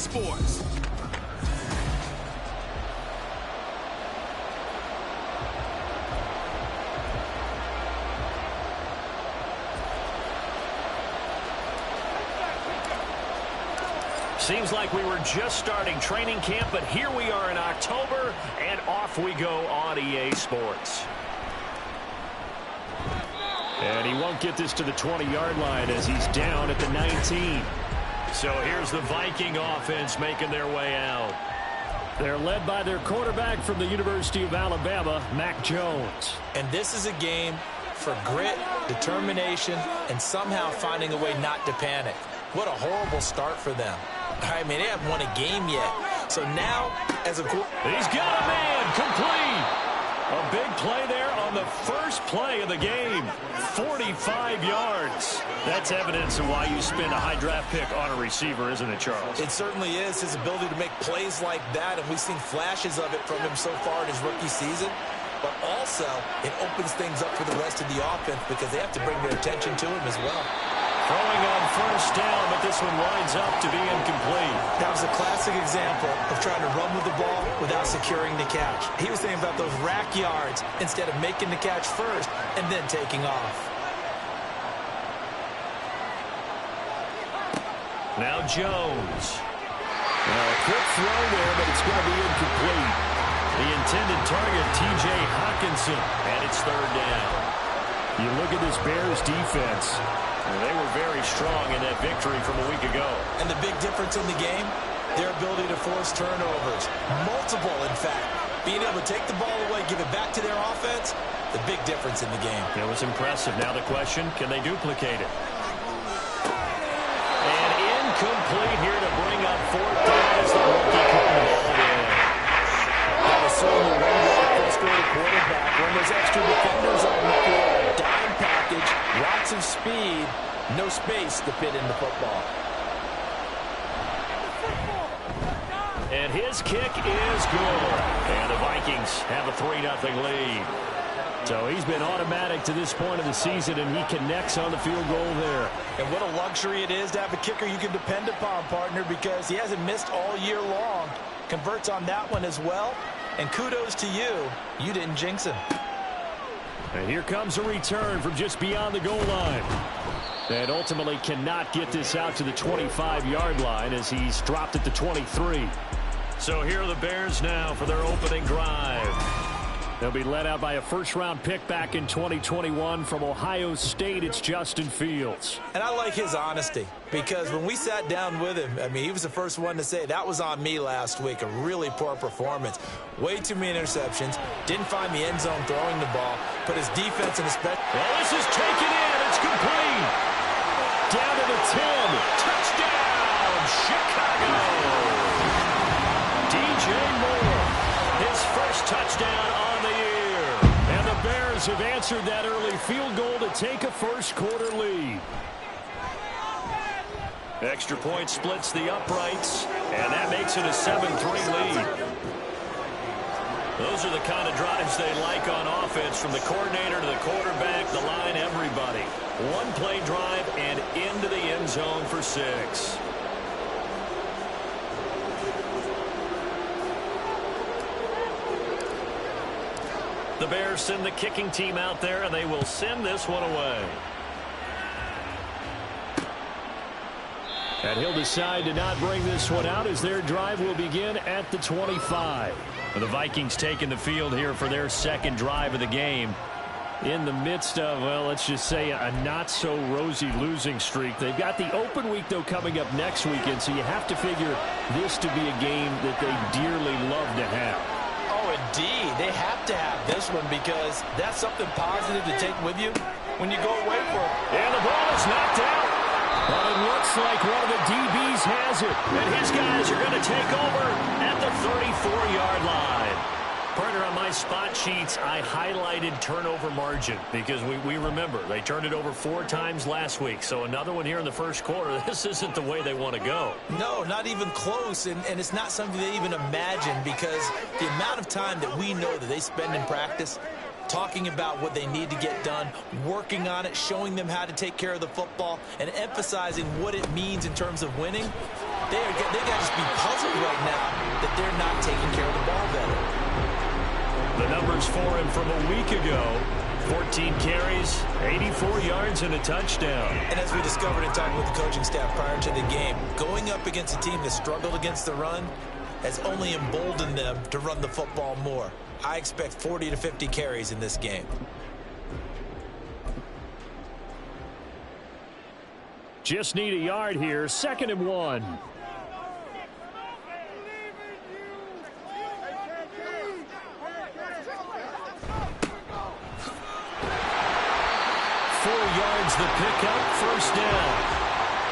Sports. Seems like we were just starting training camp, but here we are in October, and off we go on EA Sports. And he won't get this to the 20-yard line as he's down at the 19. So here's the Viking offense making their way out. They're led by their quarterback from the University of Alabama, Mac Jones. And this is a game for grit, determination, and somehow finding a way not to panic. What a horrible start for them. I mean, they haven't won a game yet. So now, as a... He's got a man complete. A big play there on the first play of the game. 45 yards. That's evidence of why you spend a high draft pick on a receiver, isn't it, Charles? It certainly is. His ability to make plays like that, and we've seen flashes of it from him so far in his rookie season. But also, it opens things up for the rest of the offense because they have to bring their attention to him as well. Throwing on first down, but this one winds up to be incomplete. That was a classic example of trying to run with the ball without securing the catch. He was thinking about those rack yards instead of making the catch first and then taking off. Now Jones. A quick throw there, but it's going to be incomplete. The intended target, T.J. Hockenson, and it's third down. You look at this Bears defense. They were very strong in that victory from a week ago. And the big difference in the game, their ability to force turnovers. Multiple, in fact. Being able to take the ball away, give it back to their offense, the big difference in the game. It was impressive. Now the question, can they duplicate it? And incomplete here to bring up fourth down as the rookie caught the ball in. That was certainly one way to frustrate a quarterback when there's extra defenders on the field. Dime package, lots of speed, no space to fit in the football. And his kick is good. And the Vikings have a 3-0 lead. So he's been automatic to this point of the season, and he connects on the field goal there. And what a luxury it is to have a kicker you can depend upon, partner, because he hasn't missed all year long. Converts on that one as well. And kudos to you. You didn't jinx him. And here comes a return from just beyond the goal line. And ultimately cannot get this out to the 25-yard line as he's dropped at the 23. So here are the Bears now for their opening drive. They'll be led out by a first-round pick back in 2021 from Ohio State. It's Justin Fields. And I like his honesty because when we sat down with him, I mean, he was the first one to say, that was on me last week, a really poor performance. Way too many interceptions, didn't find the end zone throwing the ball, put his defense in a special... Well, this is taken in. It's complete. Down to the 10. Touchdown, Chicago. DJ Moore, his first touchdown on the year. And the Bears have answered that early field goal to take a first-quarter lead. Extra point splits the uprights, and that makes it a 7-3 lead. Those are the kind of drives they like on offense, from the coordinator to the quarterback, the line, everybody. One-play drive and into the end zone for 6. The Bears send the kicking team out there, and they will send this one away. And he'll decide to not bring this one out as their drive will begin at the 25. The Vikings taking the field here for their second drive of the game. In the midst of, well, let's just say a not-so-rosy losing streak. They've got the open week, though, coming up next weekend, so you have to figure this to be a game that they dearly love to have. Oh, indeed. They have to have this one because that's something positive to take with you when you go away for it. And the ball is knocked out. But it looks like one of the DBs has it. And his guys are going to take over at the 34-yard line. Partner, on my spot sheets, I highlighted turnover margin because we remember they turned it over 4 times last week. So another one here in the first quarter. This isn't the way they want to go. No, not even close. And it's not something they even imagine because the amount of time that we know that they spend in practice talking about what they need to get done, working on it, showing them how to take care of the football, and emphasizing what it means in terms of winning. They got to just be numbers for him from a week ago. 14 carries, 84 yards, and a touchdown. And as we discovered in talking with the coaching staff prior to the game, going up against a team that struggled against the run has only emboldened them to run the football more. I expect 40 to 50 carries in this game. Just need a yard here, 2nd and 1. 4 yards the pickup, 1st down.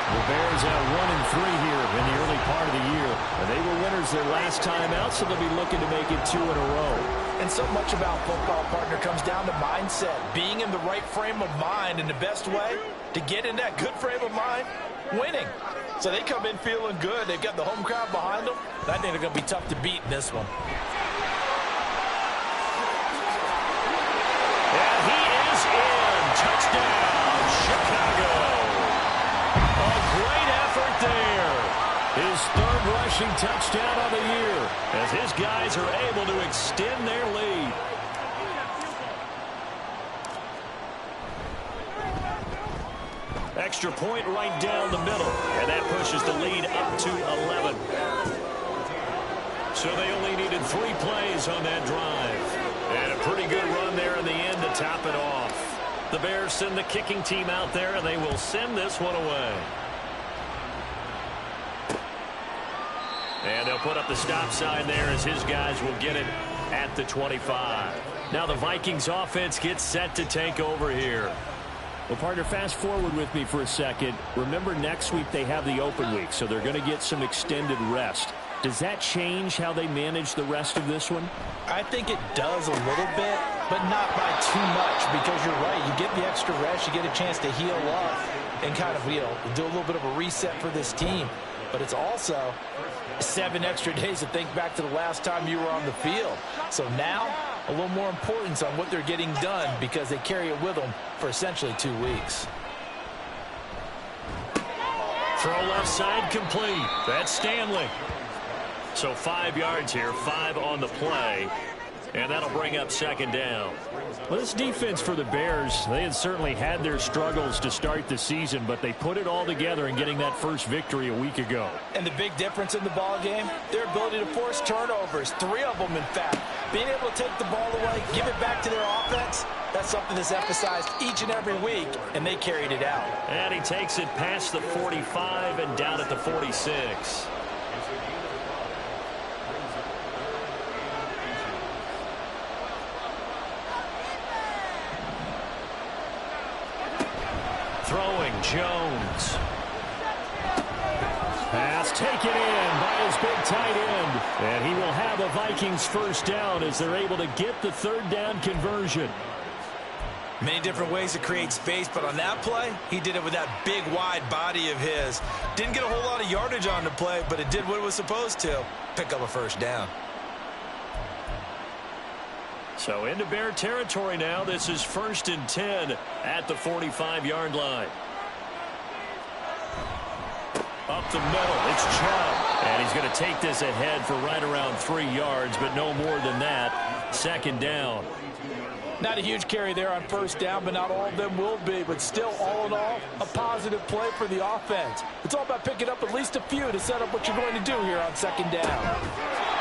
The Bears at 1-3 here in the early part of the year. They were winners their last time out, so they'll be looking to make it 2 in a row. And so much about football, partner, comes down to mindset. Being in the right frame of mind, and the best way to get in that good frame of mind, winning. So they come in feeling good. They've got the home crowd behind them. I think they're going to be tough to beat in this one. And he is in. Touchdown, Chicago. A great effort there. His 3rd rushing touchdown of the year as his guys are able to extend their lead. Extra point right down the middle, and that pushes the lead up to 11. So they only needed 3 plays on that drive. And a pretty good run there in the end to top it off. The Bears send the kicking team out there, and they will send this one away. And they'll put up the stop sign there as his guys will get it at the 25. Now the Vikings offense gets set to take over here. Well, partner, fast forward with me for a second. Remember, next week they have the open week, so they're going to get some extended rest. Does that change how they manage the rest of this one? I think it does a little bit, but not by too much, because you're right. You get the extra rest. You get a chance to heal up and kind of, do a little bit of a reset for this team. But it's also 7 extra days to think back to the last time you were on the field. So now, a little more importance on what they're getting done because they carry it with them for essentially 2 weeks. Throw left side complete. That's Stanley. So 5 yards here, 5 on the play. And that'll bring up 2nd down. Well, this defense for the Bears, they had certainly had their struggles to start the season, but they put it all together in getting that first victory a week ago. And the big difference in the ball game, their ability to force turnovers, 3 of them in fact. Being able to take the ball away, give it back to their offense, that's something that's emphasized each and every week, and they carried it out. And he takes it past the 45 and down at the 46. Throwing, Jones. Pass taken in by his big tight end. And he will have a Vikings 1st down as they're able to get the 3rd down conversion. Many different ways to create space, but on that play, he did it with that big, wide body of his. Didn't get a whole lot of yardage on the play, but it did what it was supposed to. Pick up a 1st down. So into Bear territory now. This is 1st and 10 at the 45-yard line. Up the middle, it's Chubb. And he's going to take this ahead for right around 3 yards, but no more than that. 2nd down. Not a huge carry there on 1st down, but not all of them will be. But still, all in all, a positive play for the offense. It's all about picking up at least a few to set up what you're going to do here on 2nd down.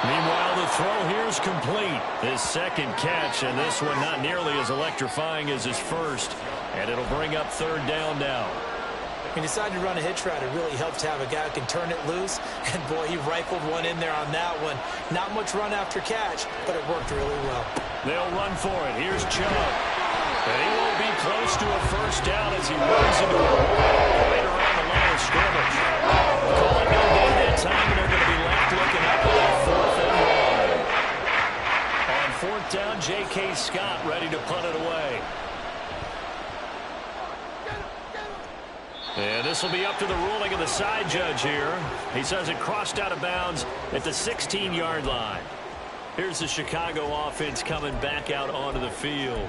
Meanwhile, the throw here is complete. His 2nd catch, and this one not nearly as electrifying as his 1st. And it'll bring up 3rd down now. He decided to run a hitch route. It really helped to have a guy who can turn it loose. And, boy, he rifled one in there on that one. Not much run after catch, but it worked really well. They'll run for it. Here's Chubb. And he won't be close to a 1st down as he runs into it right around the line of scrimmage. Call it no gain that time, and they're going to be left looking up at 4th and 1. On 4th down, J.K. Scott ready to punt it away. And this will be up to the ruling of the side judge here. He says it crossed out of bounds at the 16-yard line. Here's the Chicago offense coming back out onto the field.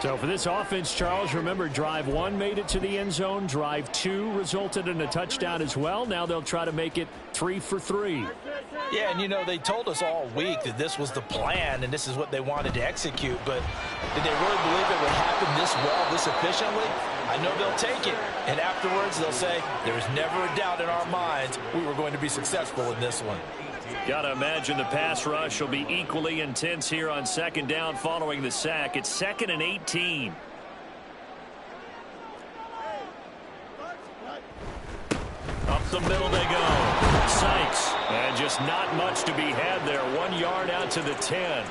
So for this offense, Charles, remember drive 1 made it to the end zone. Drive 2 resulted in a touchdown as well. Now they'll try to make it 3 for 3. Yeah, and you know, they told us all week that this was the plan and this is what they wanted to execute, but did they really believe it would happen this well, this efficiently? I know they'll take it, and afterwards they'll say, there was never a doubt in our minds we were going to be successful in this one. Got to imagine the pass rush will be equally intense here on second down following the sack. It's 2nd and 18. Up the middle they go. Sykes. And just not much to be had there. 1 yard out to the 10.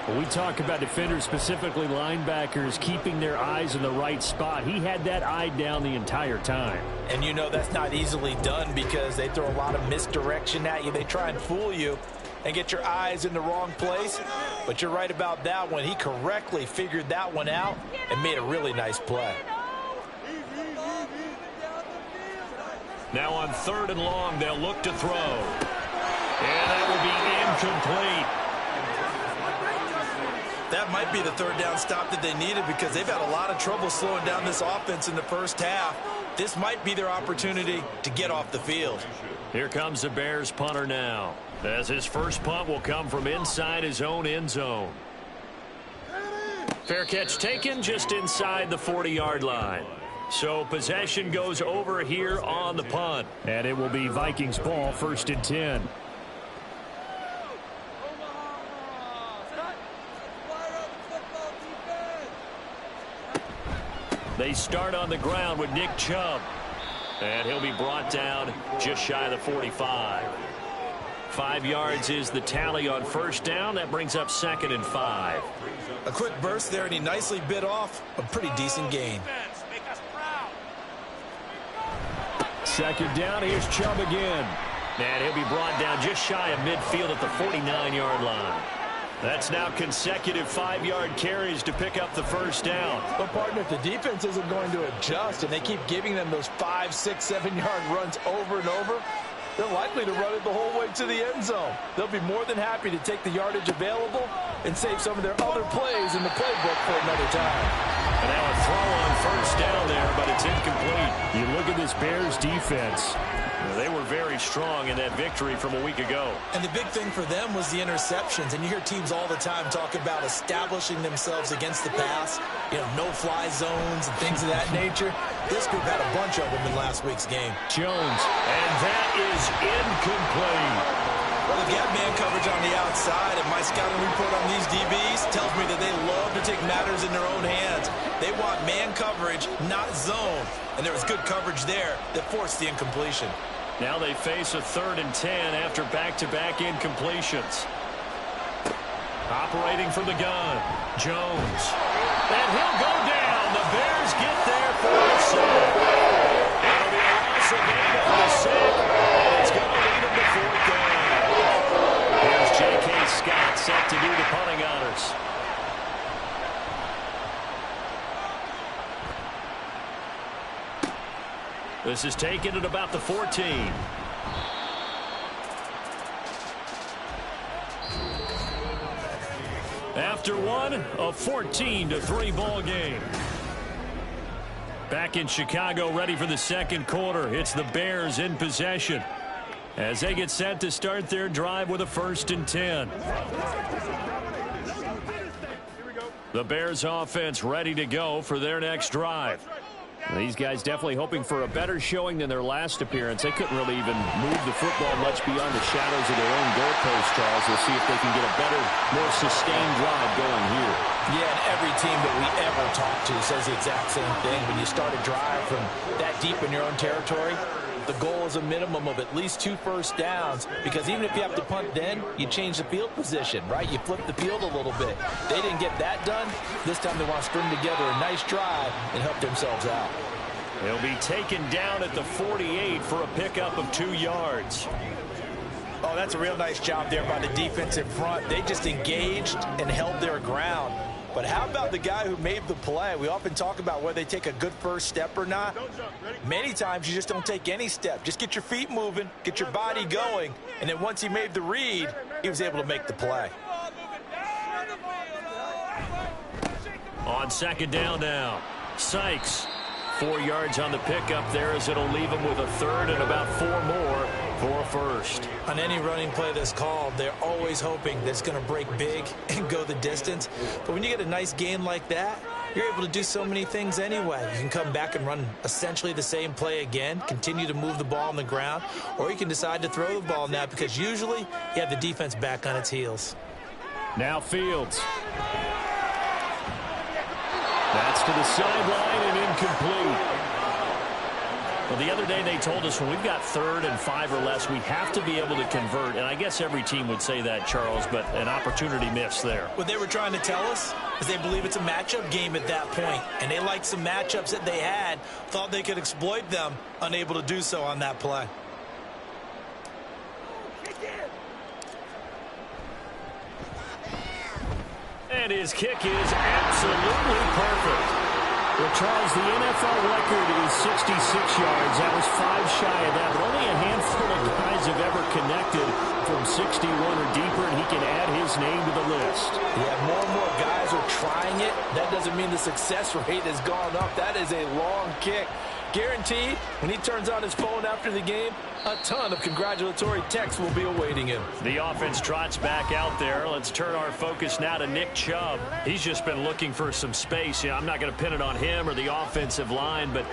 When we talk about defenders, specifically linebackers, keeping their eyes in the right spot, he had that eye down the entire time. And you know that's not easily done because they throw a lot of misdirection at you. They try and fool you and get your eyes in the wrong place. But you're right about that one. He correctly figured that one out and made a really nice play. Now on 3rd and long, they'll look to throw. And that will be incomplete. That might be the 3rd down stop that they needed because they've had a lot of trouble slowing down this offense in the first half. This might be their opportunity to get off the field. Here comes the Bears punter now, as his first punt will come from inside his own end zone. Fair catch taken just inside the 40-yard line. So possession goes over here on the punt. And it will be Vikings ball, 1st and 10. They start on the ground with Nick Chubb. And he'll be brought down just shy of the 45. 5 yards is the tally on 1st down. That brings up 2nd and 5. A quick burst there, and he nicely bit off a pretty decent gain. 2nd down, here's Chubb again. And he'll be brought down just shy of midfield at the 49-yard line. That's now consecutive 5-yard carries to pick up the 1st down. But, partner, if the defense isn't going to adjust and they keep giving them those 5, 6, 7-yard runs over and over, they're likely to run it the whole way to the end zone. They'll be more than happy to take the yardage available and save some of their other plays in the playbook for another time. And now a throw on 1st down there, but it's incomplete. You look at this Bears defense. They were very strong in that victory from a week ago. And the big thing for them was the interceptions. And you hear teams all the time talk about establishing themselves against the pass, you know, no-fly zones and things of that nature. This group had a bunch of them in last week's game. Jones, and that is incomplete. Well, they've got man coverage on the outside, and my scouting report on these DBs tells me that they love to take matters in their own hands. They want man coverage, not zone. And there was good coverage there that forced the incompletion. Now they face a 3rd and 10 after back-to-back incompletions. Operating from the gun, Jones. And he'll go down. The Bears get there for a sack. It'll be a loss again for the sack, and it's going to lead them to 4th down. Here's J.K. Scott set to do the punting honors. This is taken at about the 14. After one, a 14-3 ball game. Back in Chicago, ready for the 2nd quarter. It's the Bears in possession as they get set to start their drive with a 1st and 10. The Bears offense ready to go for their next drive. These guys definitely hoping for a better showing than their last appearance. They couldn't really even move the football much beyond the shadows of their own goalpost, Charles. They'll see if they can get a better, more sustained drive going here. Yeah, and every team that we ever talk to says the exact same thing. When you start a drive from that deep in your own territory, the goal is a minimum of at least 2 first downs, because even if you have to punt then, you change the field position, right? You flip the field a little bit. They didn't get that done. This time they want to string together a nice drive and help themselves out. They'll be taken down at the 48 for a pickup of 2 yards. Oh, that's a real nice job there by the defensive front. They just engaged and held their ground. But how about the guy who made the play? We often talk about whether they take a good first step or not. Many times you just don't take any step. Just get your feet moving, get your body going, and then once he made the read, he was able to make the play. On second down now, Sykes. 4 yards on the pickup there as it'll leave him with a third and about 4 more for a first. On any running play that's called, they're always hoping that it's going to break big and go the distance. But when you get a nice gain like that, you're able to do so many things anyway. You can come back and run essentially the same play again, continue to move the ball on the ground, or you can decide to throw the ball now because usually you have the defense back on its heels. Now Fields. That's to the sideline and incomplete. Well, the other day they told us when we've got 3rd and 5 or less, we have to be able to convert. And I guess every team would say that, Charles, but an opportunity missed there. What they were trying to tell us is they believe it's a matchup game at that point. And they liked some matchups that they had, thought they could exploit them, unable to do so on that play. And his kick is absolutely perfect. Well, Charles, the NFL record is 66 yards. That was 5 shy of that, but only a handful of guys have ever connected from 61 or deeper, and he can add his name to the list. Yeah, more and more guys are trying it. That doesn't mean the success rate has gone up. That is a long kick. Guaranteed, when he turns on his phone after the game, a ton of congratulatory texts will be awaiting him. The offense trots back out there. Let's turn our focus now to Nick Chubb. He's just been looking for some space. I'm not going to pin it on him or the offensive line, but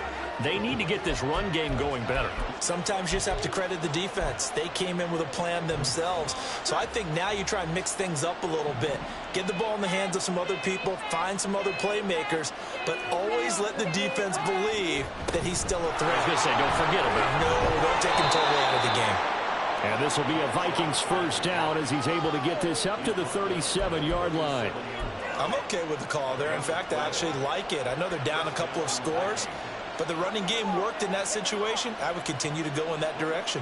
they need to get this run game going better. Sometimes you just have to credit the defense. They came in with a plan themselves. So I think now you try and mix things up a little bit. Get the ball in the hands of some other people, find some other playmakers, but always let the defense believe that he's still a threat. I was going to say, don't forget about it. No, don't take him totally out of the game. And this will be a Vikings first down as he's able to get this up to the 37-yard line. I'm okay with the call there. In fact, I actually like it. I know they're down a couple of scores, but the running game worked in that situation. I would continue to go in that direction.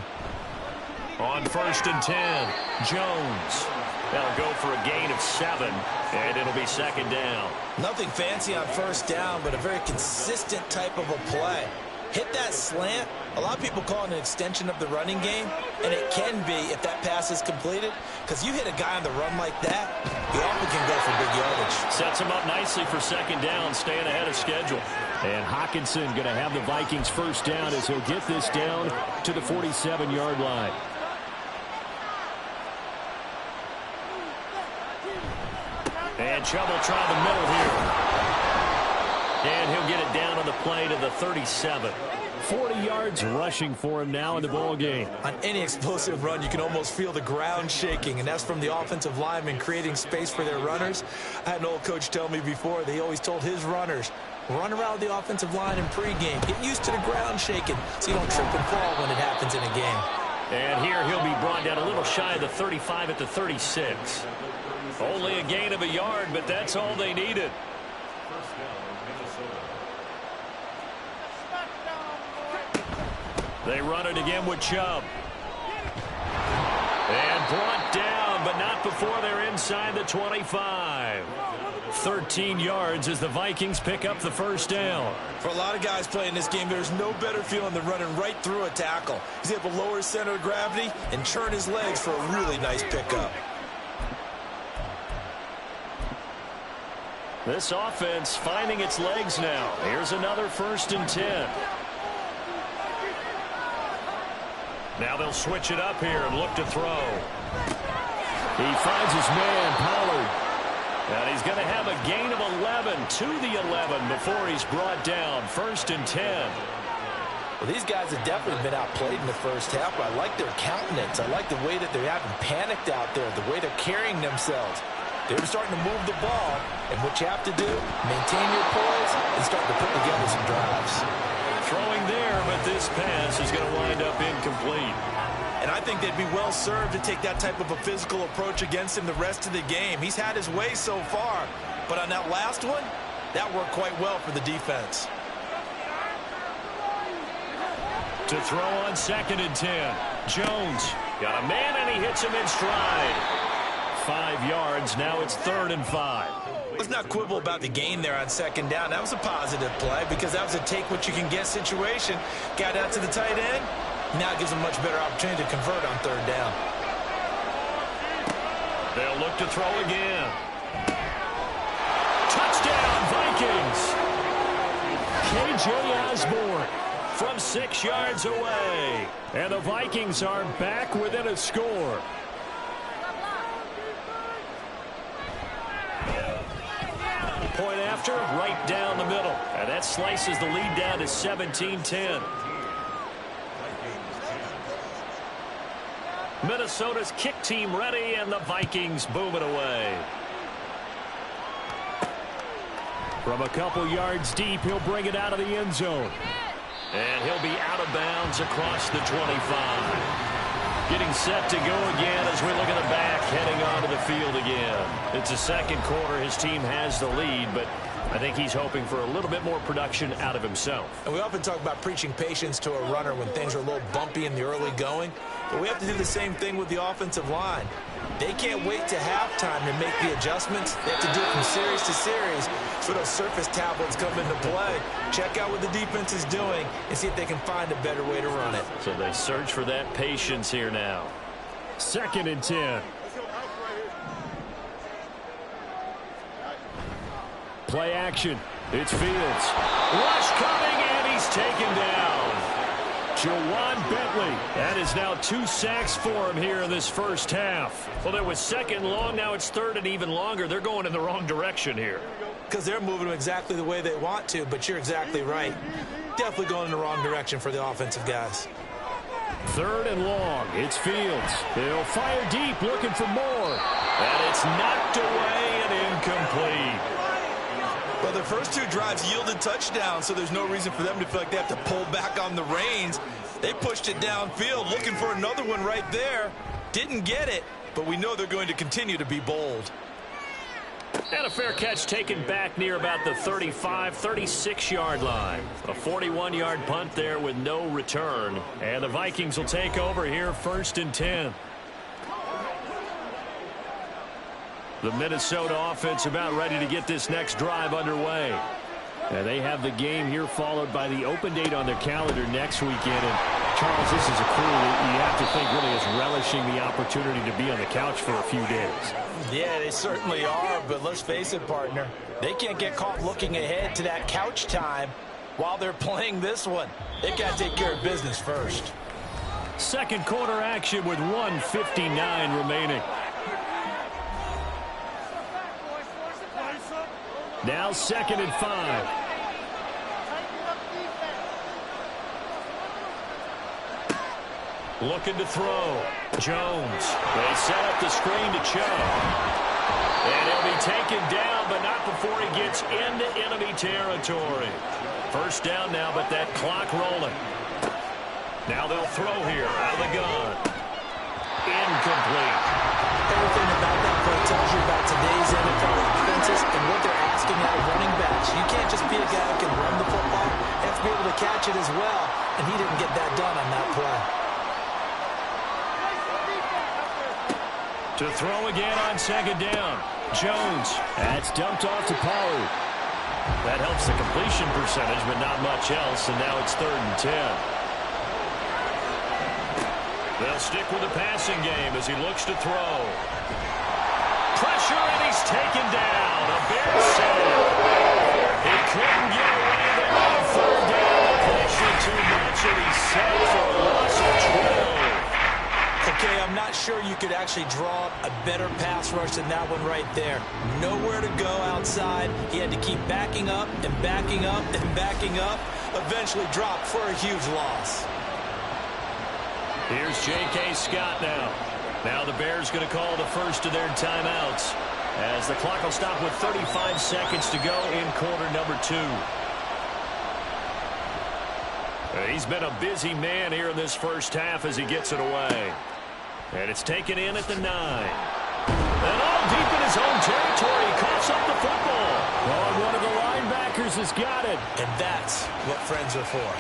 On 1st and 10, Jones. That'll go for a gain of 7, and it'll be second down. Nothing fancy on first down, but a very consistent type of a play. Hit that slant. A lot of people call it an extension of the running game, and it can be if that pass is completed, because you hit a guy on the run like that, you often can go for big yardage. Sets him up nicely for second down, staying ahead of schedule. And Hockenson going to have the Vikings first down as he'll get this down to the 47-yard line. And Chubb will try the middle here. And he'll get it down on the play to the 37. 40 yards rushing for him now in the ball game. On any explosive run, you can almost feel the ground shaking, and that's from the offensive linemen creating space for their runners. I had an old coach tell me before, they always told his runners, run around the offensive line in pregame. Get used to the ground shaking so you don't trip and fall when it happens in a game. And here he'll be brought down a little shy of the 35 at the 36. Only a gain of a yard, but that's all they needed. They run it again with Chubb. And brought down, but not before they're inside the 25. 13 yards as the Vikings pick up the first down. For a lot of guys playing this game, there's no better feeling than running right through a tackle. He's able to lower his center of gravity and churn his legs for a really nice pickup. This offense finding its legs now. Here's another 1st and 10. Now they'll switch it up here and look to throw. He finds his man, Pollard. And he's going to have a gain of 11 to the 11 before he's brought down. 1st and 10. Well, these guys have definitely been outplayed in the first half, but I like their countenance. I like the way that they haven't panicked out there, the way they're carrying themselves. They're starting to move the ball, and what you have to do, maintain your poise and start to put together some drives. Throwing there, but this pass is going to wind up incomplete. And I think they'd be well served to take that type of a physical approach against him the rest of the game. He's had his way so far, but on that last one, that worked quite well for the defense. To throw on 2nd and 10. Jones got a man, and he hits him in stride. 5 yards. Now it's 3rd and 5. Let's not quibble about the gain there on 2nd down. That was a positive play because that was a take-what-you-can-get situation. Got out to the tight end. Now it gives them a much better opportunity to convert on 3rd down. They'll look to throw again. Touchdown, Vikings! KJ Osborne from 6 yards away. And the Vikings are back within a score. Point after, right down the middle. And that slices the lead down to 17-10. Minnesota's kick team ready, and the Vikings boom it away. From a couple yards deep, he'll bring it out of the end zone. And he'll be out of bounds across the 25. Getting set to go again as we look at the back, heading onto the field again. It's the second quarter. His team has the lead, but I think he's hoping for a little bit more production out of himself. And we often talk about preaching patience to a runner when things are a little bumpy in the early going, but we have to do the same thing with the offensive line. They can't wait to halftime to make the adjustments. They have to do it from series to series so those surface tablets come into play. Check out what the defense is doing and see if they can find a better way to run it. So they search for that patience here now. 2nd and 10. Play action. It's Fields. Rush coming, and he's taken down. Jawan Bentley. That is now 2 sacks for him here in this first half. Well, there was 2nd long. Now it's 3rd and even longer. They're going in the wrong direction here. Because they're moving them exactly the way they want to, but you're exactly right. Definitely going in the wrong direction for the offensive guys. 3rd and long. It's Fields. They'll fire deep, looking for more. And it's knocked away and incomplete. Well, their first 2 drives yielded touchdowns, so there's no reason for them to feel like they have to pull back on the reins. They pushed it downfield, looking for another one right there. Didn't get it, but we know they're going to continue to be bold. And a fair catch taken back near about the 35, 36-yard line. A 41-yard punt there with no return. And the Vikings will take over here 1st and 10. The Minnesota offense about ready to get this next drive underway. And they have the game here followed by the open date on their calendar next weekend. And Charles, this is a crew that you have to think really is relishing the opportunity to be on the couch for a few days. Yeah, they certainly are, but let's face it, partner. They can't get caught looking ahead to that couch time while they're playing this one. They've got to take care of business first. Second quarter action with 1:59 remaining. Now 2nd and 5. Looking to throw. Jones. They set up the screen to Cho. And he'll be taken down, but not before he gets into enemy territory. First down now, but that clock rolling. Now they'll throw here out of the gun. Incomplete. Everything about that play tells you about today's NFL offenses and what they're asking out of running backs. You can't just be a guy who can run the football. You have to be able to catch it as well, and he didn't get that done on that play. To throw again on 2nd down. Jones. That's dumped off to Pollard. That helps the completion percentage, but not much else, and now it's 3rd and 10. They'll stick with the passing game as he looks to throw. Pressure, and he's taken down. A Bears save. He couldn't get away there on 3rd down. The pressure too much, and he's set for a loss of 12. Okay, I'm not sure you could actually draw up a better pass rush than that one right there. Nowhere to go outside. He had to keep backing up and backing up and backing up. Eventually dropped for a huge loss. Here's J.K. Scott now. Now the Bears going to call the first of their timeouts as the clock will stop with 35 seconds to go in quarter number 2. He's been a busy man here in this first half as he gets it away. And it's taken in at the 9. And all deep in his own territory, he coughs up the football. Oh, and one of the linebackers has got it. And that's what friends are for.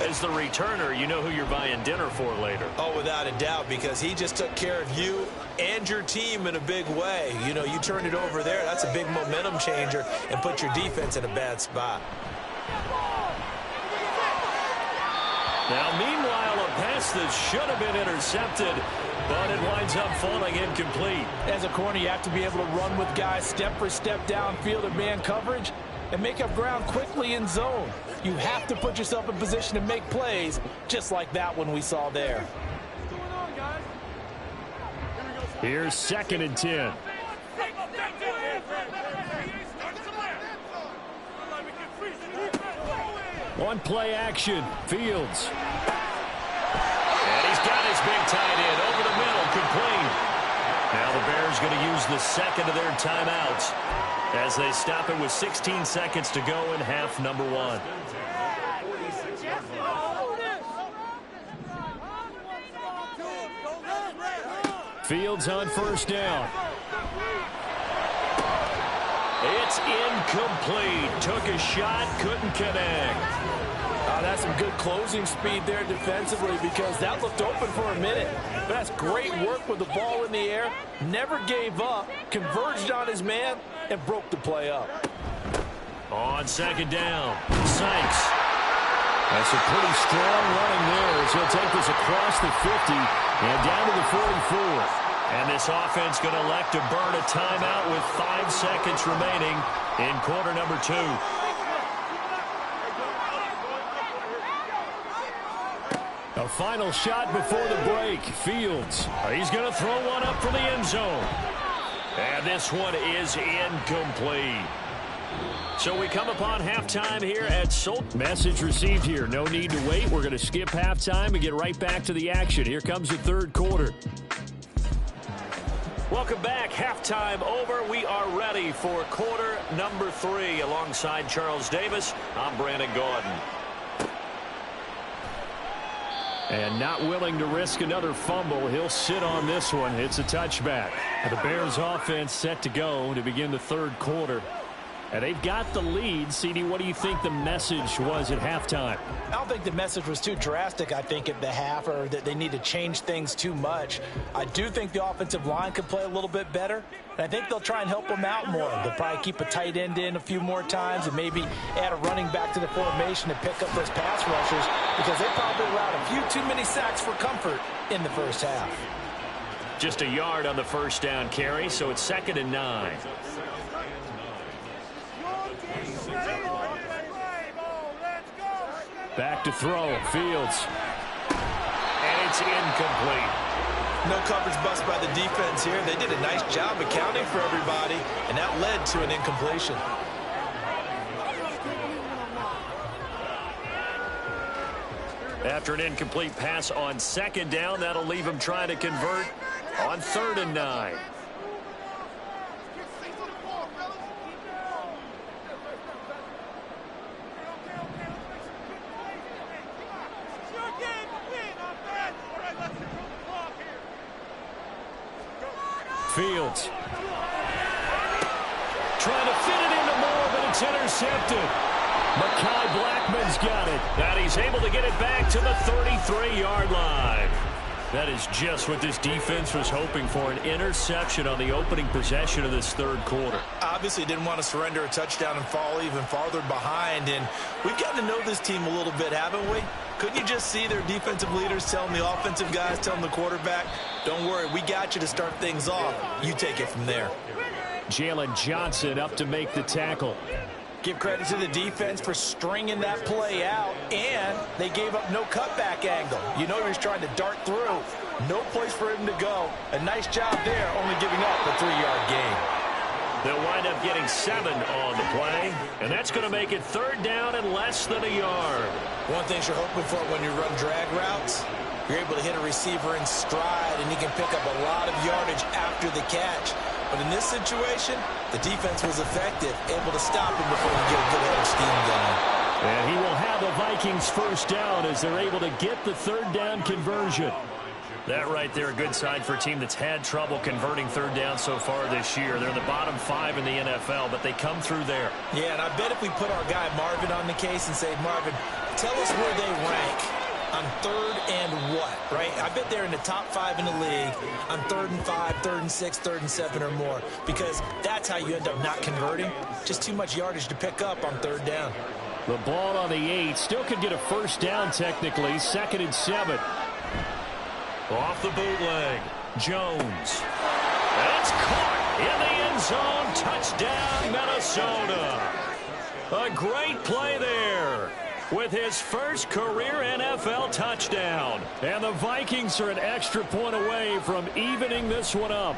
As the returner, you know who you're buying dinner for later. Oh, without a doubt, because he just took care of you and your team in a big way. You know, you turned it over there. That's a big momentum changer and put your defense in a bad spot. Now, meanwhile, a pass that should have been intercepted, but it winds up falling incomplete. As a corner, you have to be able to run with guys step for step downfield or man coverage. and make up ground quickly in zone. You have to put yourself in position to make plays, just like that one we saw there. Here's 2nd and 10. One play action, Fields. And he's got his big tight end over the middle, complete. Now the Bears going to use the second of their timeouts as they stop it with 16 seconds to go in half number 1. Fields on 1st down. It's incomplete. Took a shot, couldn't connect. That's some good closing speed there defensively because that looked open for a minute. But that's great work with the ball in the air. Never gave up, converged on his man, and broke the play up. On 2nd down, Sykes. That's a pretty strong running there as he'll take this across the 50 and down to the 44. And this offense going to elect to burn a timeout with 5 seconds remaining in quarter number 2. A final shot before the break. Fields. He's going to throw one up for the end zone. And this one is incomplete. So we come upon halftime here at Sultan. Message received here. No need to wait. We're going to skip halftime and get right back to the action. Here comes the 3rd quarter. Welcome back. Halftime over. We are ready for quarter number 3. Alongside Charles Davis, I'm Brandon Gaudin. And not willing to risk another fumble. He'll sit on this one. It's a touchback. The Bears offense set to go to begin the 3rd quarter. And they've got the lead. CD, what do you think the message was at halftime? I don't think the message was too drastic, I think, at the half, or that they need to change things too much. I do think the offensive line could play a little bit better, and I think they'll try and help them out more. They'll probably keep a tight end in a few more times and maybe add a running back to the formation to pick up those pass rushers because they probably allowed a few too many sacks for comfort in the first half. Just a yard on the 1st down carry, so it's 2nd and 9. Back to throw, Fields. And it's incomplete. No coverage bust by the defense here. They did a nice job accounting for everybody, and that led to an incompletion. After an incomplete pass on 2nd down, that'll leave him trying to convert on 3rd and 9. Fields. Trying to fit it into Moore, but it's intercepted. Mekhi Blackmon's got it. And he's able to get it back to the 33-yard line. That is just what this defense was hoping for, an interception on the opening possession of this 3rd quarter. Obviously didn't want to surrender a touchdown and fall even farther behind, and we've gotten to know this team a little bit, haven't we? Couldn't you just see their defensive leaders telling the offensive guys, telling the quarterback, don't worry, we got you to start things off. You take it from there. Jalen Johnson up to make the tackle. Give credit to the defense for stringing that play out, and they gave up no cutback angle. You know he was trying to dart through. No place for him to go. A nice job there, only giving up a 3-yard gain. They'll wind up getting 7 on the play, and that's going to make it 3rd down and less than a yard. One thing you're hoping for when you run drag routes, you're able to hit a receiver in stride, and he can pick up a lot of yardage after the catch. But in this situation, the defense was effective, able to stop him before he get a good head of steam going. And he will have the Vikings 1st down as they're able to get the 3rd down conversion. That right there, a good sign for a team that's had trouble converting 3rd down so far this year. They're in the bottom 5 in the NFL, but they come through there. Yeah, and I bet if we put our guy Marvin on the case and say, Marvin, tell us where they rank on 3rd and what, right? I bet they're in the top 5 in the league on 3rd and 5, 3rd and 6, 3rd and 7 or more, because that's how you end up not converting. Just too much yardage to pick up on 3rd down. The ball on the 8, still could get a 1st down technically, 2nd and 7. Off the bootleg, Jones. That's caught in the end zone. Touchdown, Minnesota. A great play there with his first career NFL touchdown. And the Vikings are an extra point away from evening this one up.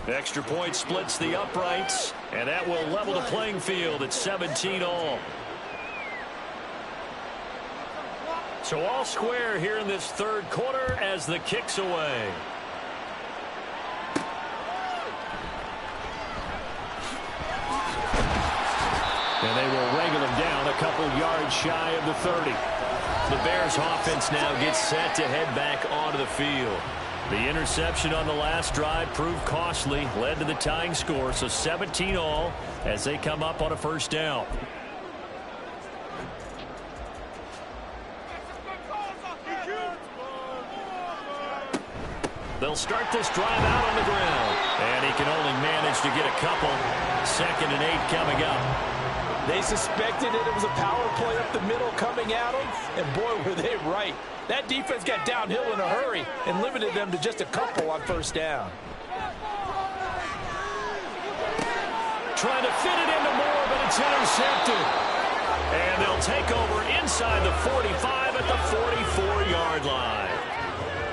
Extra point splits the uprights, and that will level the playing field at 17 all. So all square here in this third quarter as the kick's away. And they will wrangle him down a couple yards shy of the 30. The Bears offense now gets set to head back onto the field. The interception on the last drive proved costly, led to the tying score, so 17 all as they come up on a first down. They'll start this drive out on the ground. And he can only manage to get a couple. 2nd and 8 coming up. They suspected it was a power play up the middle coming at them, and boy, were they right. That defense got downhill in a hurry and limited them to just a couple on first down. Trying to fit it into Moore, but it's intercepted. And they'll take over inside the 45 at the 44-yard line.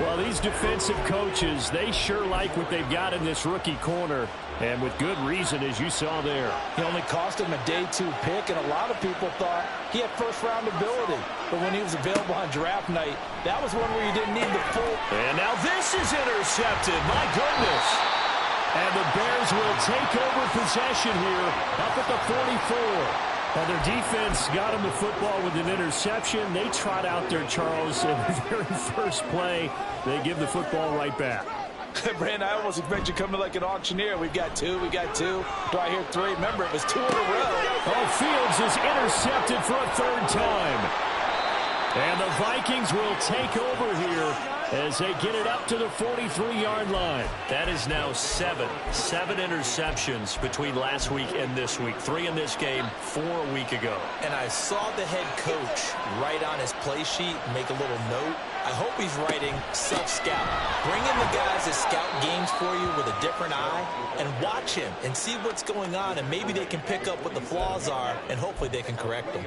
Well, these defensive coaches, they sure like what they've got in this rookie corner, and with good reason, as you saw there. He only cost him a day 2 pick, and a lot of people thought he had first-round ability. But when he was available on draft night, that was one where you didn't need the full. And now this is intercepted. My goodness. And the Bears will take over possession here up at the 44. Well, their defense got him the football with an interception. They trot out there, Charles, in the very first play. They give the football right back. Brandon, I almost expect you coming like an auctioneer. We've got 2, we got 2. Do I hear 3? Remember, it was 2 in a row. Oh, Fields is intercepted for a 3rd time. And the Vikings will take over here as they get it up to the 43-yard line. That is now 7 interceptions between last week and this week. 3 in this game, 4 a week ago. And I saw the head coach write on his play sheet, make a little note. I hope he's writing self-scout. Bring in the guys that scout games for you with a different eye and watch him and see what's going on, and maybe they can pick up what the flaws are, and hopefully they can correct them.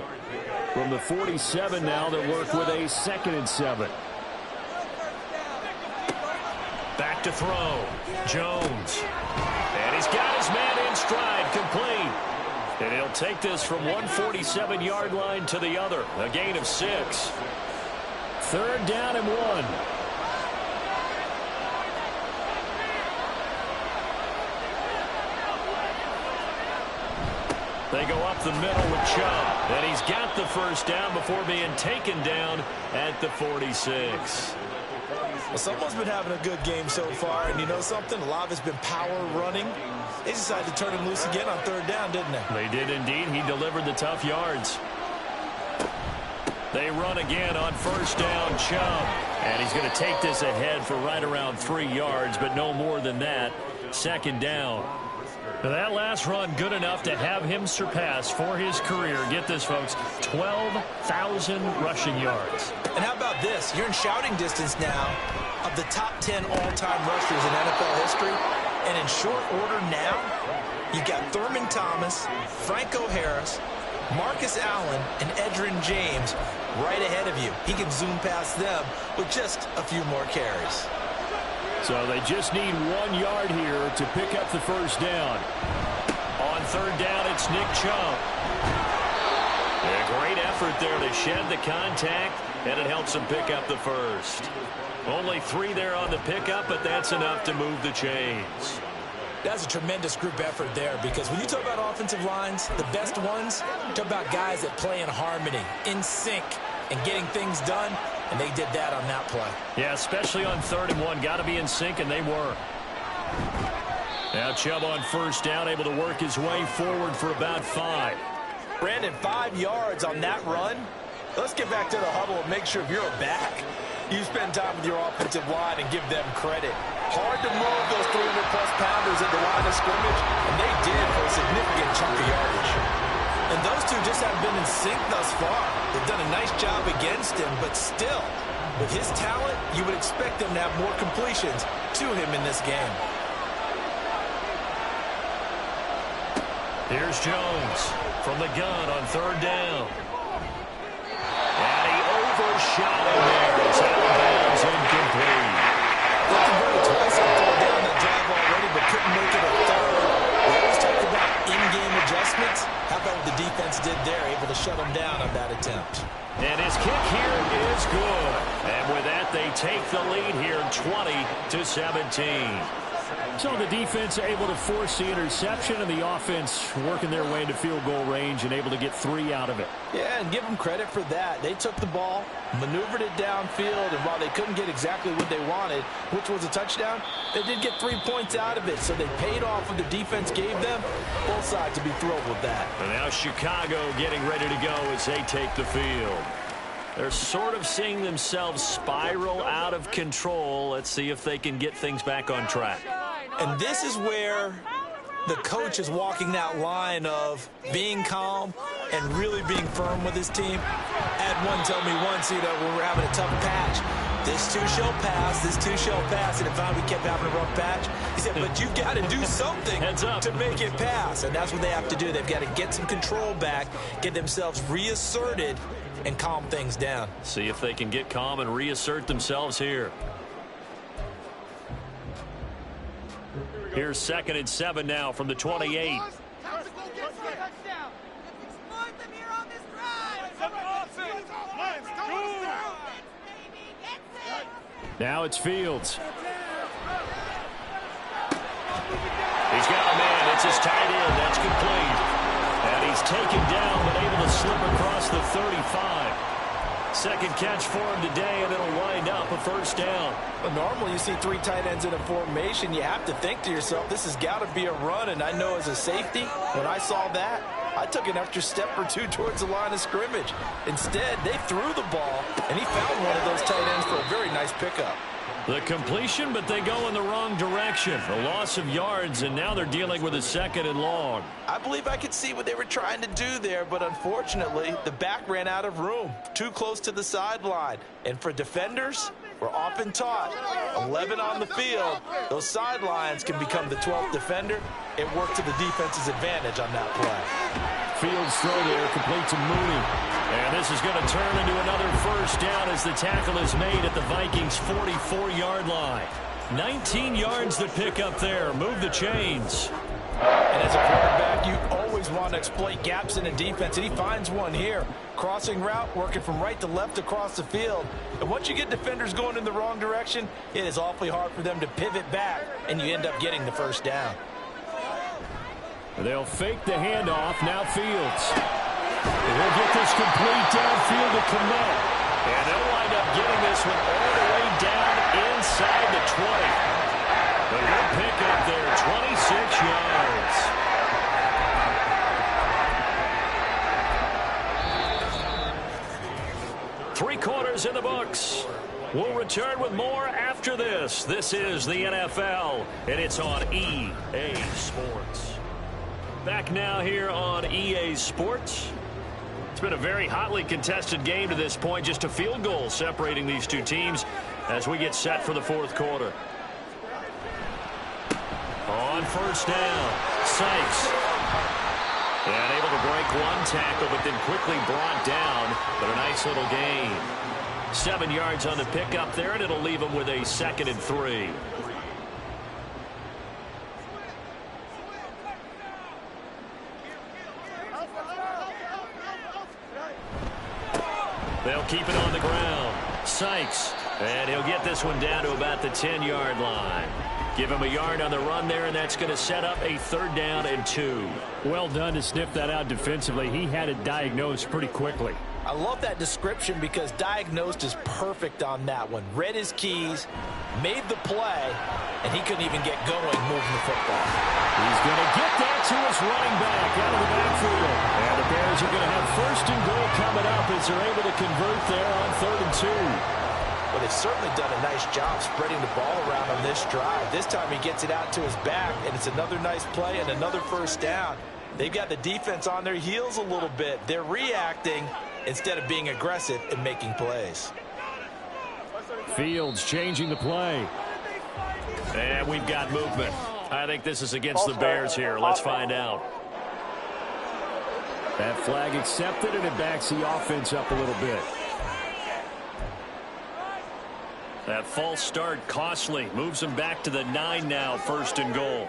From the 47 now, they work with a 2nd and 7. Back to throw. Jones. And he's got his man in stride, complete. And he'll take this from one 47-yard line to the other. A gain of 6. 3rd down and 1. They go up the middle with Chubb. And he's got the first down before being taken down at the 46. Well, someone's been having a good game so far, and you know something? A lot of it's been power running. They decided to turn him loose again on 3rd down, didn't they? They did indeed. He delivered the tough yards. They run again on 1st down, Chubb. And he's going to take this ahead for right around 3 yards, but no more than that. 2nd down. Now that last run good enough to have him surpass for his career, get this folks, 12,000 rushing yards. And how about this? You're in shouting distance now of the top 10 all-time rushers in NFL history. And in short order now, you've got Thurman Thomas, Franco Harris, Marcus Allen, and Edgerrin James right ahead of you. He can zoom past them with just a few more carries. So they just need 1 yard here to pick up the first down. On 3rd down, it's Nick Chubb. A great effort there to shed the contact, and it helps him pick up the first. Only 3 there on the pickup, but that's enough to move the chains. That's a tremendous group effort there, because when you talk about offensive lines, the best ones, talk about guys that play in harmony, in sync, and getting things done. And they did that on that play. Yeah, especially on 3rd and 1. Got to be in sync, and they were. Now Chubb on 1st down, able to work his way forward for about 5. Brandon, 5 yards on that run. Let's get back to the huddle and make sure you're back. You spend time with your offensive line and give them credit. Hard to move those 300-plus pounders at the line of scrimmage, and they did for a significant chunk of yardage. And those two just haven't been in sync thus far. They've done a nice job against him, but still, with his talent, you would expect them to have more completions to him in this game. Here's Jones from the gun on third down. And he overshot it there. It's out of bounds, incomplete. They converted twice on third down that drive already, but couldn't make it a third. We always talk about in-game adjustments. How about what the defense did there, able to shut them down on that attempt. And his kick here is good. And with that, they take the lead here 20-17. So the defense able to force the interception, and the offense working their way into field goal range and able to get 3 out of it. Yeah, and give them credit for that. They took the ball, maneuvered it downfield, and while they couldn't get exactly what they wanted, which was a touchdown, they did get 3 points out of it. So they paid off what the defense gave them. Both sides would be thrilled with that. And now Chicago getting ready to go as they take the field. They're sort of seeing themselves spiral out of control. Let's see if they can get things back on track. And this is where the coach is walking that line of being calm and really being firm with his team. I had one tell me once, when we're having a tough patch, this too shall pass, this too shall pass. And if we kept having a rough patch, he said, but you've got to do something to make it pass. And that's what they have to do. They've got to get some control back, get themselves reasserted, and calm things down. See if they can get calm and reassert themselves here. Here's 2nd and 7 now from the 28. Now it's Fields. He's got a man. It's his tight end. That's complete. And he's taken down but able to slip across the 35. Second catch for him today, and it'll wind up a first down. Well, normally you see 3 tight ends in a formation. You have to think to yourself, this has got to be a run. And I know as a safety, when I saw that, I took an extra step or 2 towards the line of scrimmage. Instead, they threw the ball, and he found one of those tight ends for a very nice pickup. The completion, but they go in the wrong direction. A loss of yards, and now they're dealing with a 2nd and long. I believe I could see what they were trying to do there, but unfortunately, the back ran out of room. Too close to the sideline. And for defenders, we're often taught, 11 on the field, those sidelines can become the 12th defender. It worked to the defense's advantage on that play. Fields throw there, complete to Mooney. And this is going to turn into another first down as the tackle is made at the Vikings' 44-yard line. 19 yards to pick up there. Move the chains. And as a quarterback, you always want to exploit gaps in the defense, and he finds one here. Crossing route, working from right to left across the field. And once you get defenders going in the wrong direction, it is awfully hard for them to pivot back, and you end up getting the first down. They'll fake the handoff. Now Fields. He'll get this complete downfield to Kmet. And they'll wind up getting this one all the way down inside the 20. A good pickup there, 26 yards. 3 quarters in the books. We'll return with more after this. This is the NFL, and it's on EA Sports. Back now here on EA Sports. It's been a very hotly contested game to this point. Just a field goal separating these two teams as we get set for the 4th quarter. On first down, Sykes. And able to break one tackle, but then quickly brought down. But a nice little gain. 7 yards on the pickup there, and it'll leave him with a 2nd and 3. They'll keep it on the ground. Sykes. And he'll get this one down to about the 10-yard line. Give him a yard on the run there, and that's going to set up a 3rd down and 2. Well done to sniff that out defensively. He had it diagnosed pretty quickly. I love that description because diagnosed is perfect on that one. Read his keys, made the play, and he couldn't even get going moving the football. He's going to get that to his running back out of the backfield. And the Bears are going to have 1st and goal coming up as they're able to convert there on 3rd and 2. Well, they've certainly done a nice job spreading the ball around on this drive. This time he gets it out to his back, and it's another nice play and another first down. They've got the defense on their heels a little bit. They're reacting instead of being aggressive and making plays. Fields changing the play. And we've got movement. I think this is against the Bears here. Let's find out. That flag accepted, and it backs the offense up a little bit. That false start costly. Moves them back to the 9 now, 1st and goal.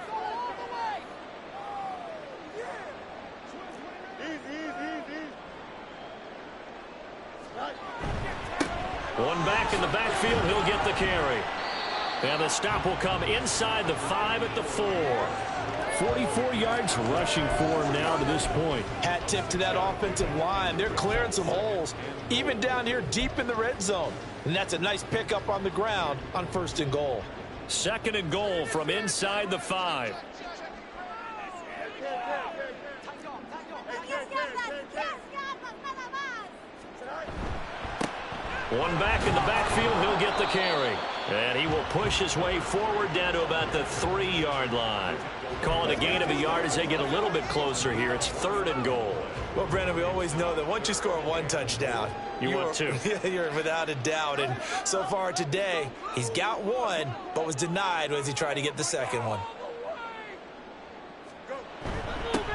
One back in the backfield. He'll get the carry. And the stop will come inside the 5 at the 4. 44 yards rushing for him now to this point. Hat tip to that offensive line. They're clearing some holes, even down here deep in the red zone. And that's a nice pickup on the ground on 1st and goal. 2nd and goal from inside the 5. One back in the backfield. He'll get the carry. And he will push his way forward down to about the 3-yard line. Call it a gain of a yard as they get a little bit closer here. It's 3rd and goal. Well, Brandon, we always know that once you score 1 touchdown, want 2. You're without a doubt. And so far today, he's got 1, but was denied as he tried to get the 2nd one.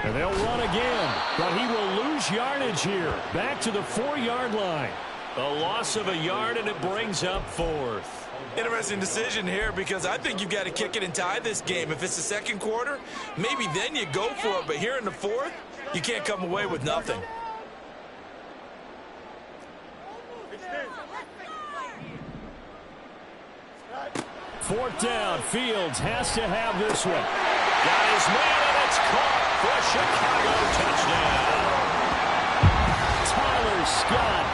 And they'll run again, but he will lose yardage here. Back to the 4-yard line. A loss of a yard, and it brings up 4th. Interesting decision here because I think you've got to kick it and tie this game. If it's the 2nd quarter, maybe then you go for it. But here in the 4th, you can't come away with nothing. Fourth down. Fields has to have this one. Got his man, and it's caught for Chicago touchdown. Tyler Scott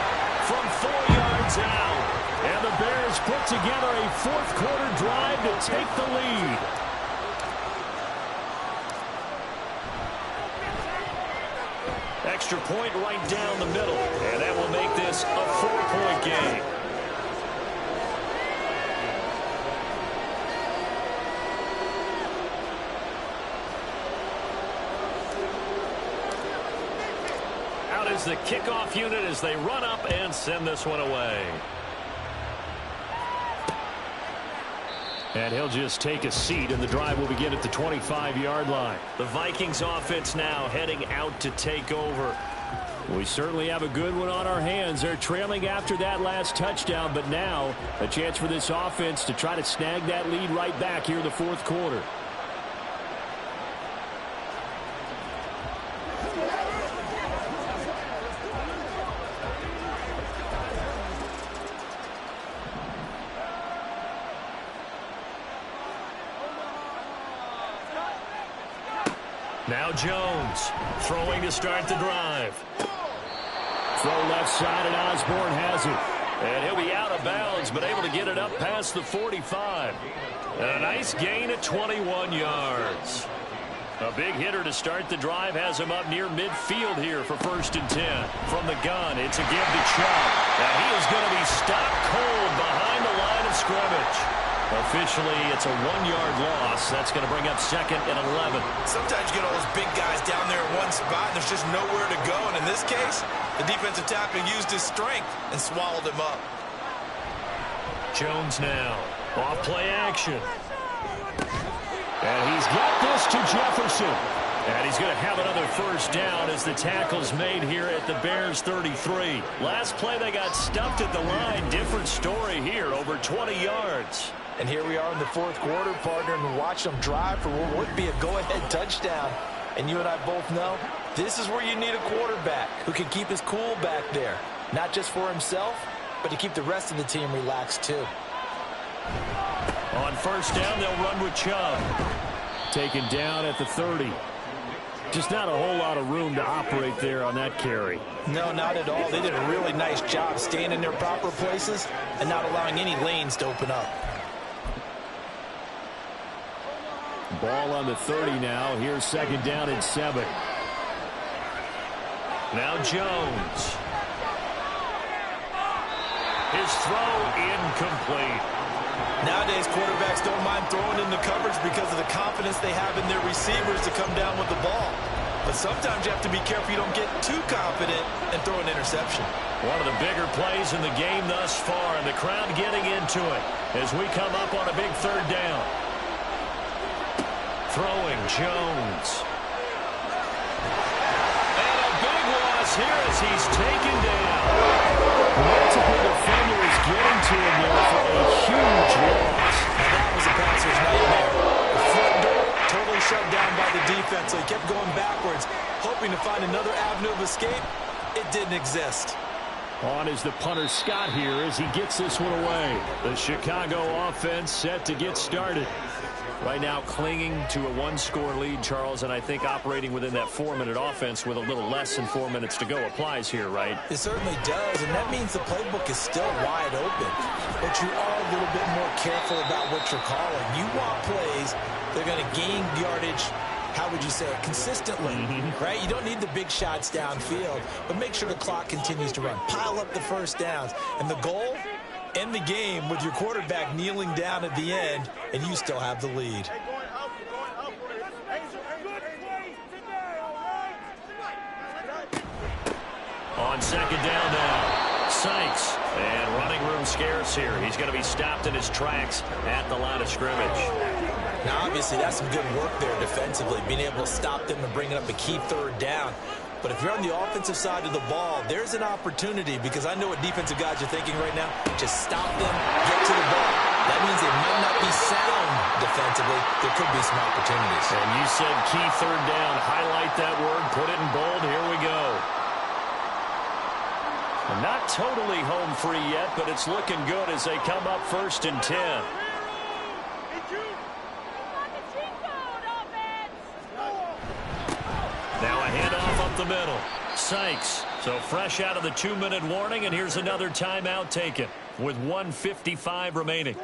from 4 yards out. And the Bears put together a 4th quarter drive to take the lead. Extra point right down the middle. And that will make this a 4-point game. Out is the kickoff unit as they run up and send this one away. And he'll just take a seat, and the drive will begin at the 25-yard line. The Vikings offense now heading out to take over. We certainly have a good one on our hands. They're trailing after that last touchdown, but now a chance for this offense to try to snag that lead right back here in the 4th quarter. Now Jones throwing to start the drive. Throw left side, and Osborne has it. And he'll be out of bounds, but able to get it up past the 45. And a nice gain at 21 yards. A big hitter to start the drive has him up near midfield here for 1st and 10. From the gun, it's a give to Chubb. And he is going to be stopped cold behind the line of scrimmage. Officially, it's a 1-yard loss. That's going to bring up 2nd and 11. Sometimes you get all those big guys down there in one spot, and there's just nowhere to go. And in this case, the defensive tackle used his strength and swallowed him up. Jones now. Off play action. And he's got this to Jefferson. And he's going to have another 1st down as the tackle's made here at the Bears 33. Last play they got stuffed at the line. Different story here, over 20 yards. And here we are in the 4th quarter, partner, and watch them drive for what would be a go-ahead touchdown. And you and I both know this is where you need a quarterback who can keep his cool back there. Not just for himself, but to keep the rest of the team relaxed too. On 1st down, they'll run with Chubb. Taken down at the 30. Just not a whole lot of room to operate there on that carry. No, not at all. They did a really nice job staying in their proper places and not allowing any lanes to open up. Ball on the 30 now. Here's 2nd down and 7. Now Jones. His throw incomplete. Nowadays, quarterbacks don't mind throwing into coverage because of the confidence they have in their receivers to come down with the ball. But sometimes you have to be careful you don't get too confident and throw an interception. One of the bigger plays in the game thus far, and the crowd getting into it as we come up on a big 3rd down. Throwing Jones. And a big Charles here as he's taken down. Multiple defenders getting to him there for a huge loss. And that was a passer's nightmare. The front door totally shut down by the defense, so he kept going backwards, hoping to find another avenue of escape. It didn't exist. On is the punter Scott here as he gets this one away. The Chicago offense set to get started. Right now clinging to a one-score lead, Charles, and I think operating within that 4-minute offense with a little less than 4 minutes to go applies here, right? It certainly does, and that means the playbook is still wide open. But you are a little bit more careful about what you're calling. You want plays that are going to gain yardage, how would you say it, consistently, right? You don't need the big shots downfield, but make sure the clock continues to run. Pile up the first downs. And the goal? End the game with your quarterback kneeling down at the end, and you still have the lead. On second down now, Sykes. And running room scarce here. He's going to be stopped in his tracks at the line of scrimmage. Now, obviously, that's some good work there defensively, being able to stop them and bringing up a key third down. But if you're on the offensive side of the ball, there's an opportunity, because I know what defensive guys are thinking right now. Just stop them, get to the ball. That means they might not be sound defensively. There could be some opportunities. And you said key third down. Highlight that word, put it in bold. Here we go. Not totally home free yet, but it's looking good as they come up 1st and 10. Now a handoff up the middle. Sykes. So fresh out of the 2-minute warning, and here's another timeout taken with 1:55 remaining.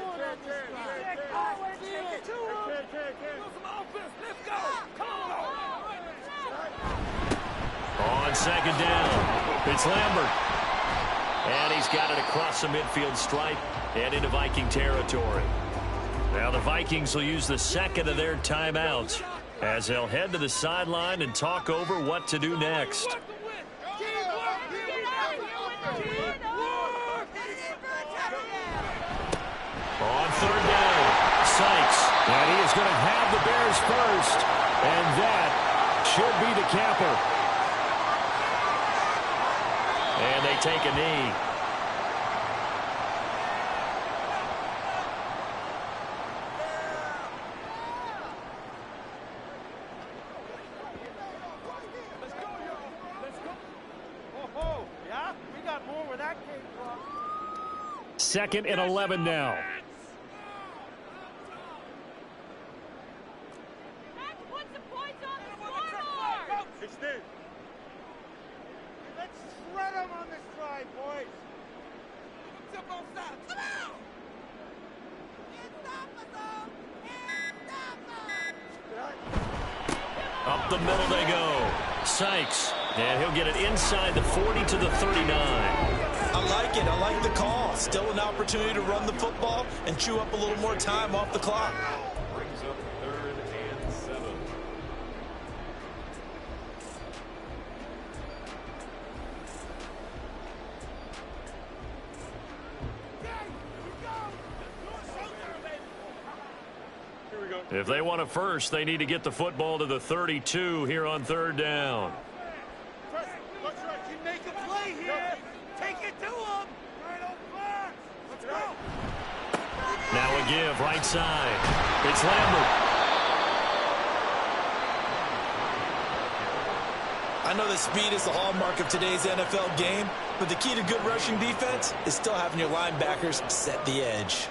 On second down, it's Lambert. And he's got it across the midfield stripe and into Viking territory. Now the Vikings will use the second of their timeouts as they'll head to the sideline and talk over what to do next. On third down, Sykes. And he is going to have the Bears first. And that should be the capper. And they take a knee. Second and 11 now. Let's shred them on this drive, boys. Jump on stop. Come on! Up the middle they go. Sykes. And he'll get it inside the 40 to the 39. I like it. I like the call. Still an opportunity to run the football and chew up a little more time off the clock. Brings up 3rd and 7. If they want a first, they need to get the football to the 32 here on 3rd down. You make a play here. Take it to him. Right over. Let's go. Now a give right side. It's Lambert. I know that speed is the hallmark of today's NFL game, but the key to good rushing defense is still having your linebackers set the edge.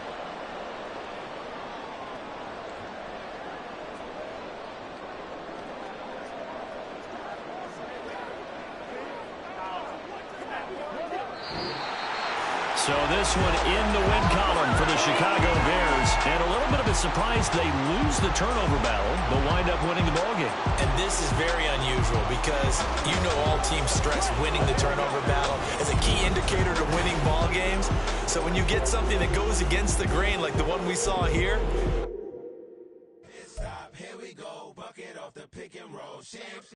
So this one in the win column for the Chicago Bears. And a little bit of a surprise, they lose the turnover battle, but wind up winning the ballgame. And this is very unusual because you know all teams stress winning the turnover battle as a key indicator to winning ball games. So when you get something that goes against the grain like the one we saw here. Here we go, bucket off the pick and roll.